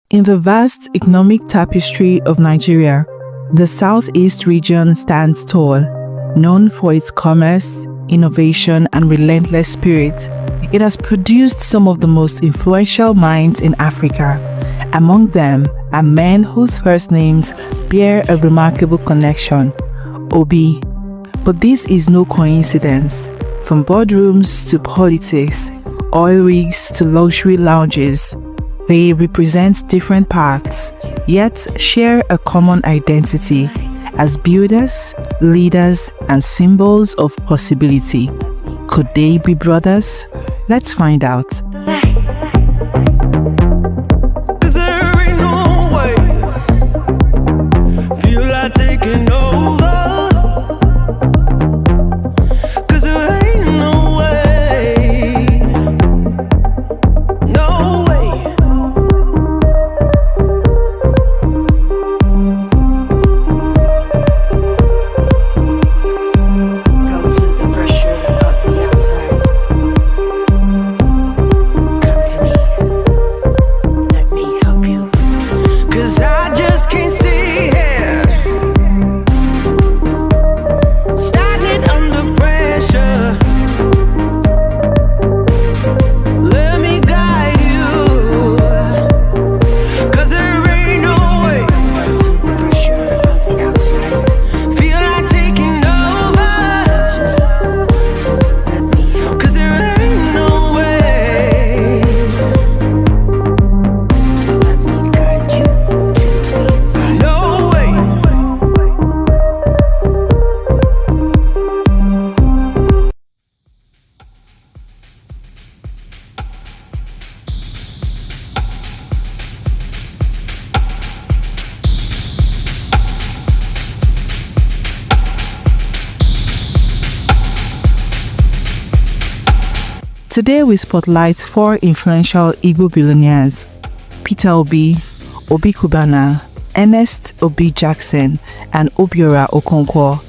In the vast economic tapestry of Nigeria, the Southeast region stands tall, known for its commerce, innovation, and relentless spirit. It has produced some of the most influential minds in Africa. Among them are men whose first names bear a remarkable connection, Obi. But this is no coincidence. From boardrooms to politics, oil rigs to luxury lounges, they represent different paths, yet share a common identity as builders, leaders, and symbols of possibility. Could they be brothers? Let's find out. Cause there ain't no way. Feel like taking over. Cause there ain't no way. No way. Go to the pressure of the outside. Come to me. Let me help you. Cause I just can't stay here. Stagnant under pressure. Let me guide you. Cause there ain't no way. Go to the pressure of the outside. Feel like taking over. Let me help. Cause there ain't no way. Let me guide you to the fire. No way. Today we spotlight four influential Igbo billionaires: Peter Obi, Obi Kubana, Ernest Obi Jackson, and Obiora Okonkwo.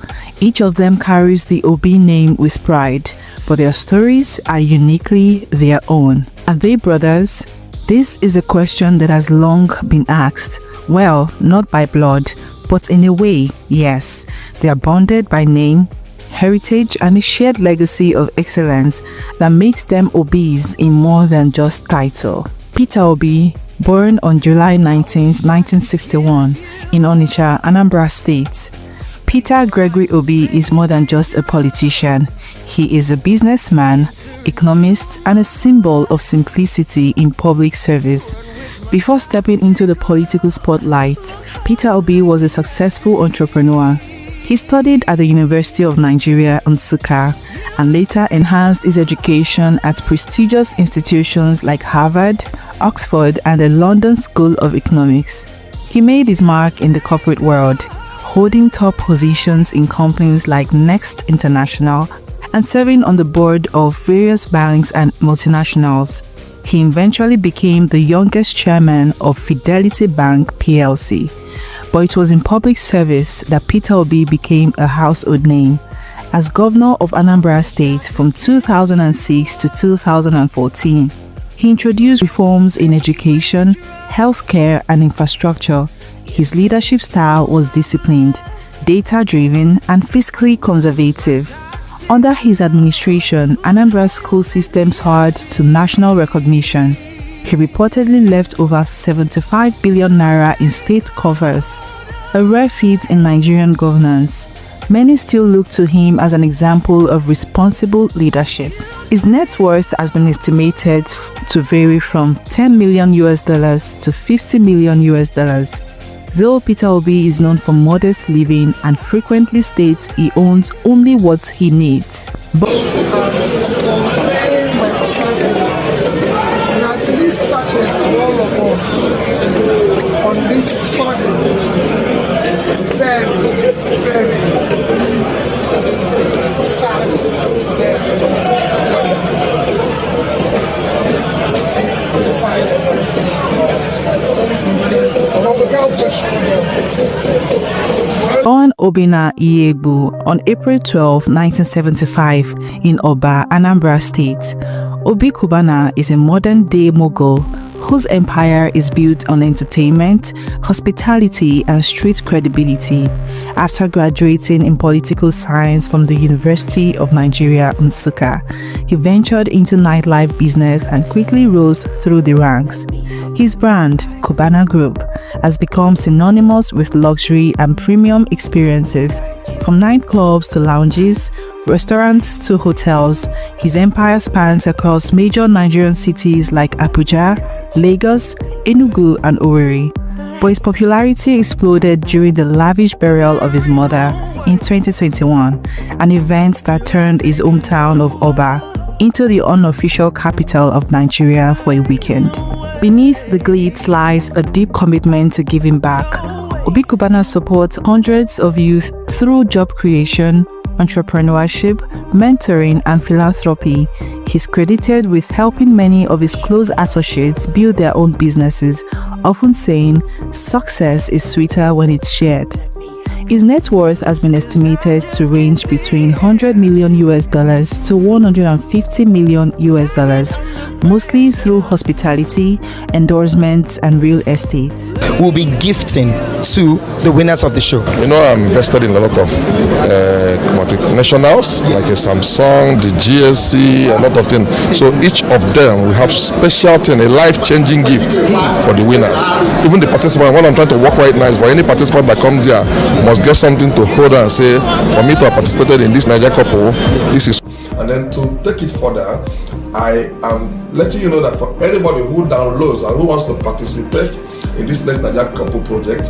Each of them carries the Obi name with pride, but their stories are uniquely their own. Are they brothers? This is a question that has long been asked. Well, not by blood, but in a way, yes. They are bonded by name, heritage, and a shared legacy of excellence that makes them Obis in more than just title. Peter Obi, born on July 19, 1961 in Onitsha, Anambra State. Peter Gregory Obi is more than just a politician. He is a businessman, economist, and a symbol of simplicity in public service. Before stepping into the political spotlight, Peter Obi was a successful entrepreneur. He studied at the University of Nigeria, Nsukka, and later enhanced his education at prestigious institutions like Harvard, Oxford, and the London School of Economics. He made his mark in the corporate world, holding top positions in companies like Next International and serving on the board of various banks and multinationals. He eventually became the youngest chairman of Fidelity Bank plc. But it was in public service that Peter Obi became a household name. As governor of Anambra State from 2006 to 2014, he introduced reforms in education, healthcare, and infrastructure. His leadership style was disciplined, data-driven, and fiscally conservative. Under his administration, Anambra's school system soared to national recognition. He reportedly left over 75 billion naira in state coffers, a rare feat in Nigerian governance. Many still look to him as an example of responsible leadership. His net worth has been estimated to vary from $10 million to $50 million. Though Peter Obi is known for modest living and frequently states he owns only what he needs. Born Obina Igbo on April 12, 1975 in Oba, Anambra State, Obi Kubana is a modern-day mogul whose empire is built on entertainment, hospitality, and street credibility. After graduating in political science from the University of Nigeria, Nsukka, he ventured into nightlife business and quickly rose through the ranks. His brand, Kubana Group, has become synonymous with luxury and premium experiences. From nightclubs to lounges, restaurants to hotels, his empire spans across major Nigerian cities like Abuja, Lagos, Enugu, and Owerri. But his popularity exploded during the lavish burial of his mother in 2021, an event that turned his hometown of Oba into the unofficial capital of Nigeria for a weekend. Beneath the glitz lies a deep commitment to giving back. Obi Kubana supports hundreds of youth through job creation, entrepreneurship, mentoring, and philanthropy. He's credited with helping many of his close associates build their own businesses, often saying, "Success is sweeter when it's shared." His net worth has been estimated to range between $100 million to $150 million, mostly through hospitality, endorsements, and real estate. We'll be gifting to the winners of the show. You know, I'm invested in a lot of multinationals, like a Samsung, the GSC, a lot of things. So each of them will have special thing, a life-changing gift for the winners. Even the participant, what I'm trying to work right now is for any participant that comes there, must get something to hold and say, for me to have participated in this Niger couple, this is. And then to take it further, I am letting you know that for anybody who downloads and who wants to participate in this next Niger couple project,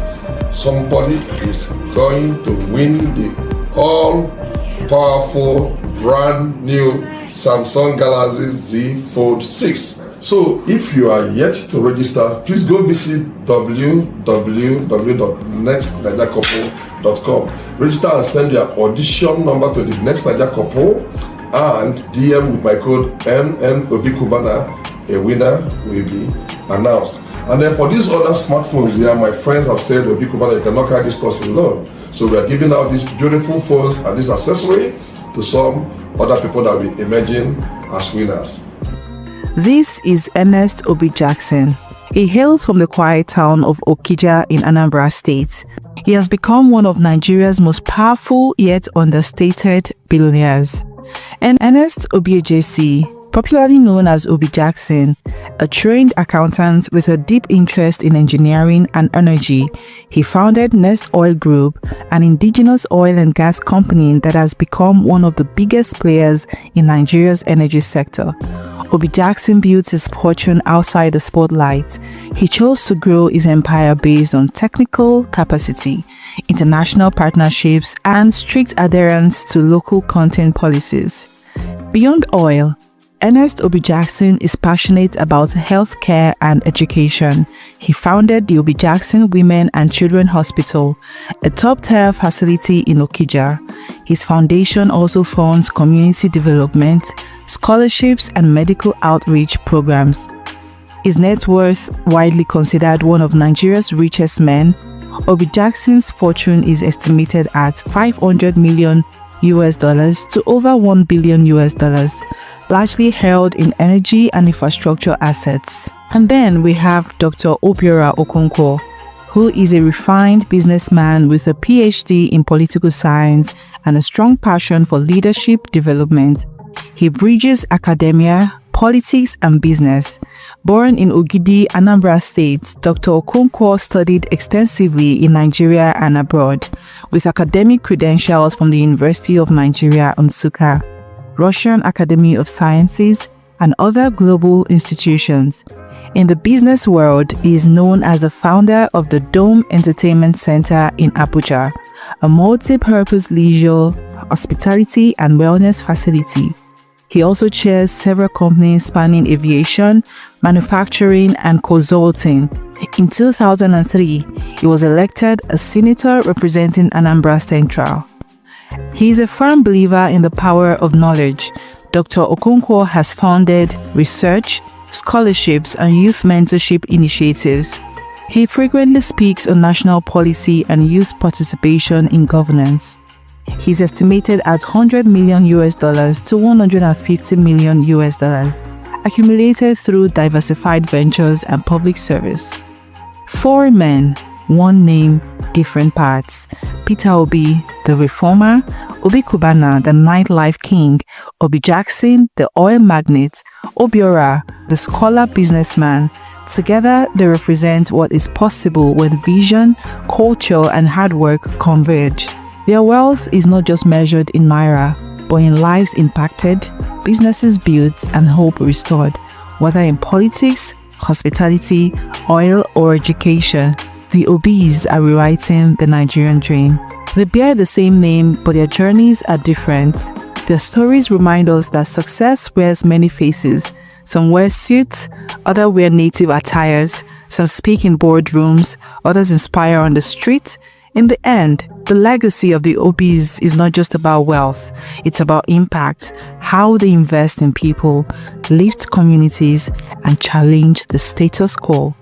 somebody is going to win the all-powerful brand new Samsung Galaxy Z Fold 6. So if you are yet to register, please go visit www.nextnigercouple.com. Register and send your audition number to the Next Niger Couple and DM with my code Obi Kubana. A winner will be announced. And then for these other smartphones here, my friends have said, Obi Kubana, you cannot carry this person alone. So we are giving out these beautiful phones and this accessory to some other people that will be emerging as winners. This is Ernest Obi Jackson. He hails from the quiet town of Okija in Anambra State. He has become one of Nigeria's most powerful yet understated billionaires. And Ernest Obijackson, popularly known as Obi Jackson, a trained accountant with a deep interest in engineering and energy, he founded Nest Oil Group, an indigenous oil and gas company that has become one of the biggest players in Nigeria's energy sector. Obi Jackson built his fortune outside the spotlight. He chose to grow his empire based on technical capacity, international partnerships, and strict adherence to local content policies. Beyond oil, Ernest Obijackson is passionate about healthcare and education. He founded the Obi Jackson Women and Children Hospital, a top-tier facility in Okija. His foundation also funds community development, scholarships, and medical outreach programs. His net worth, widely considered one of Nigeria's richest men, Obi Jackson's fortune is estimated at $500 million to over $1 billion, largely held in energy and infrastructure assets. And then we have Dr. Obiora Okonkwo, who is a refined businessman with a PhD in political science and a strong passion for leadership development. He bridges academia, politics, and business. Born in Ogidi, Anambra State, Dr. Okonkwo studied extensively in Nigeria and abroad, with academic credentials from the University of Nigeria, Nsukka, Russian Academy of Sciences, and other global institutions. In the business world, he is known as the founder of the Dome Entertainment Center in Abuja, a multi-purpose leisure, hospitality, and wellness facility. He also chairs several companies spanning aviation, manufacturing, and consulting. In 2003, he was elected a senator representing Anambra Central. He is a firm believer in the power of knowledge. Dr. Okonkwo has founded research, scholarships, and youth mentorship initiatives. He frequently speaks on national policy and youth participation in governance. He's estimated at $100 million to $150 million. accumulated through diversified ventures and public service. 4 men, 1 name, different parts. Peter Obi, the reformer; Obi Kubana, the nightlife king; Obi Jackson, the oil magnate; Obiora, the scholar businessman. Together, they represent what is possible when vision, culture, and hard work converge. Their wealth is not just measured in naira, but in lives impacted, businesses built, and hope restored. Whether in politics, hospitality, oil, or education, the Obis are rewriting the Nigerian dream. They bear the same name, but their journeys are different. Their stories remind us that success wears many faces. Some wear suits, others wear native attires, some speak in boardrooms, others inspire on the street. In the end, the legacy of the Obis is not just about wealth, it's about impact, how they invest in people, lift communities, and challenge the status quo.